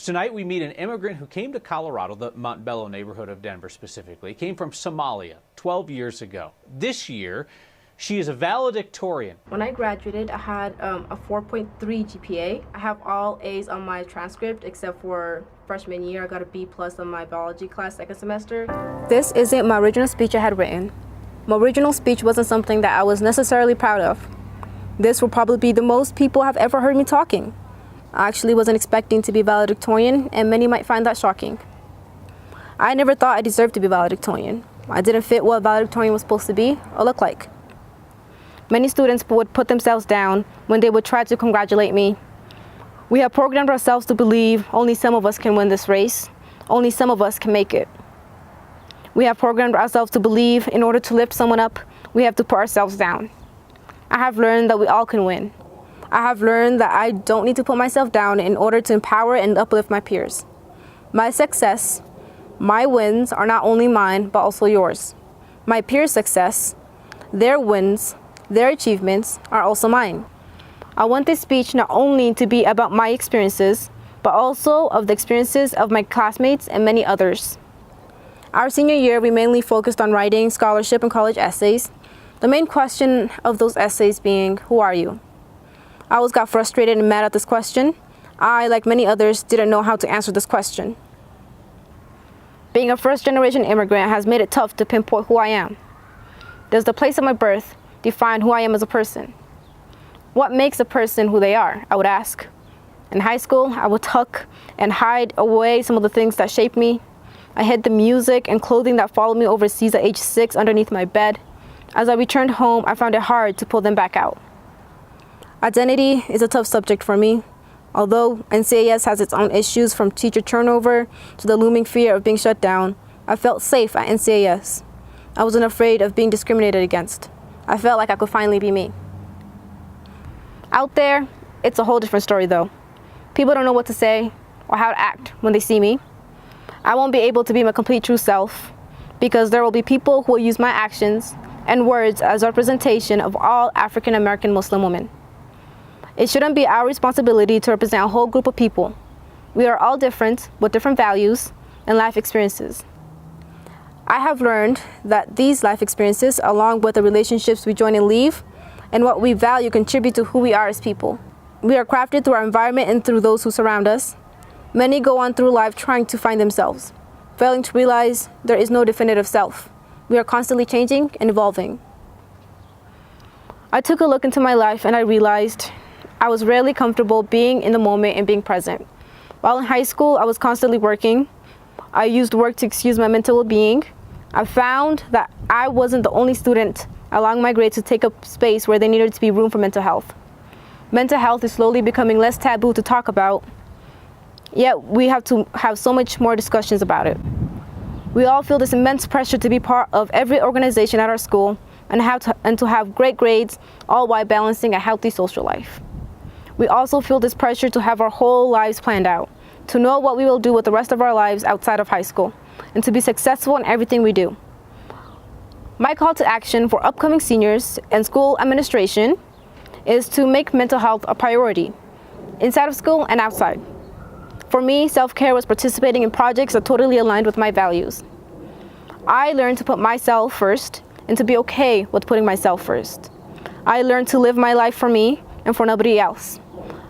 Tonight we meet an immigrant who came to Colorado, the Montbello neighborhood of Denver specifically, came from Somalia 12 years ago. This year, she is a valedictorian. When I graduated, I had a 4.3 GPA. I have all A's on my transcript except for freshman year. I got a B+ on my biology class second semester. This isn't my original speech I had written. My original speech wasn't something that I was necessarily proud of. This will probably be the most people have ever heard me talking. I actually wasn't expecting to be valedictorian, and many might find that shocking. I never thought I deserved to be valedictorian. I didn't fit what valedictorian was supposed to be or look like. Many students would put themselves down when they would try to congratulate me. We have programmed ourselves to believe only some of us can win this race, only some of us can make it. We have programmed ourselves to believe in order to lift someone up, we have to put ourselves down. I have learned that we all can win. I have learned that I don't need to put myself down in order to empower and uplift my peers. My success, my wins are not only mine, but also yours. My peers' success, their wins, their achievements are also mine. I want this speech not only to be about my experiences, but also of the experiences of my classmates and many others. Our senior year, we mainly focused on writing scholarship and college essays. The main question of those essays being, who are you? I always got frustrated and mad at this question. I, like many others, didn't know how to answer this question. Being a first-generation immigrant has made it tough to pinpoint who I am. Does the place of my birth define who I am as a person? What makes a person who they are, I would ask. In high school, I would tuck and hide away some of the things that shaped me. I hid the music and clothing that followed me overseas at age 6 underneath my bed. As I returned home, I found it hard to pull them back out. Identity is a tough subject for me. Although NCAS has its own issues, from teacher turnover to the looming fear of being shut down, I felt safe at NCAS. I wasn't afraid of being discriminated against. I felt like I could finally be me. Out there, it's a whole different story though. People don't know what to say or how to act when they see me. I won't be able to be my complete true self because there will be people who will use my actions and words as representation of all African American Muslim women. It shouldn't be our responsibility to represent a whole group of people. We are all different with different values and life experiences. I have learned that these life experiences, along with the relationships we join and leave, and what we value, contribute to who we are as people. We are crafted through our environment and through those who surround us. Many go on through life trying to find themselves, failing to realize there is no definitive self. We are constantly changing and evolving. I took a look into my life and I realized I was rarely comfortable being in the moment and being present. While in high school, I was constantly working. I used work to excuse my mental well-being. I found that I wasn't the only student allowing my grades to take up space where there needed to be room for mental health. Mental health is slowly becoming less taboo to talk about, yet we have to have so much more discussions about it. We all feel this immense pressure to be part of every organization at our school and to have great grades, all while balancing a healthy social life. We also feel this pressure to have our whole lives planned out, to know what we will do with the rest of our lives outside of high school, and to be successful in everything we do. My call to action for upcoming seniors and school administration is to make mental health a priority, inside of school and outside. For me, self-care was participating in projects that totally aligned with my values. I learned to put myself first and to be okay with putting myself first. I learned to live my life for me and for nobody else.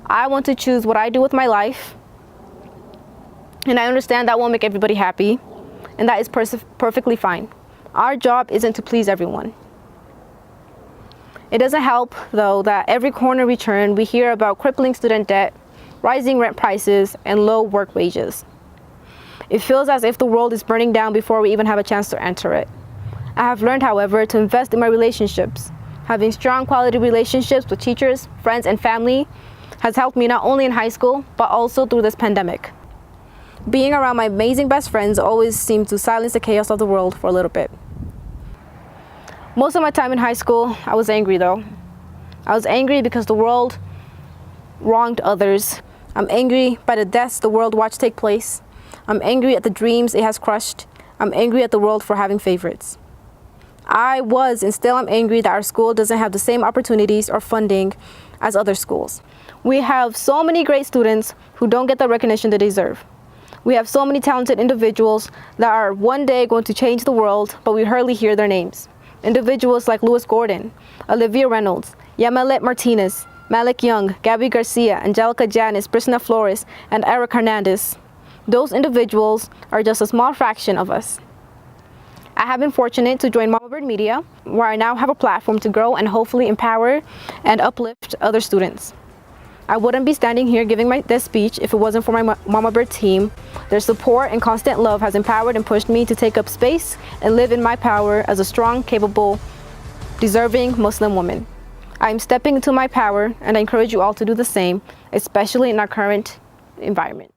I want to choose what I do with my life, and I understand that won't make everybody happy, and that is perfectly fine. Our job isn't to please everyone. It doesn't help, though, that every corner we turn, we hear about crippling student debt, rising rent prices, and low work wages. It feels as if the world is burning down before we even have a chance to enter it. I have learned, however, to invest in my relationships. Having strong quality relationships with teachers, friends, and family has helped me not only in high school, but also through this pandemic. Being around my amazing best friends always seemed to silence the chaos of the world for a little bit. Most of my time in high school, I was angry though. I was angry because the world wronged others. I'm angry by the deaths the world watched take place. I'm angry at the dreams it has crushed. I'm angry at the world for having favorites. I was and still am angry that our school doesn't have the same opportunities or funding as other schools. We have so many great students who don't get the recognition they deserve. We have so many talented individuals that are one day going to change the world, but we hardly hear their names. Individuals like Lewis Gordon, Olivia Reynolds, Yamilet Martinez, Malik Young, Gabby Garcia, Angelica Janis, Brisna Flores, and Eric Hernandez. Those individuals are just a small fraction of us. I have been fortunate to join Mama Bird Media, where I now have a platform to grow and hopefully empower and uplift other students. I wouldn't be standing here giving this speech if it wasn't for my Mama Bird team. Their support and constant love has empowered and pushed me to take up space and live in my power as a strong, capable, deserving Muslim woman. I am stepping into my power, and I encourage you all to do the same, especially in our current environment.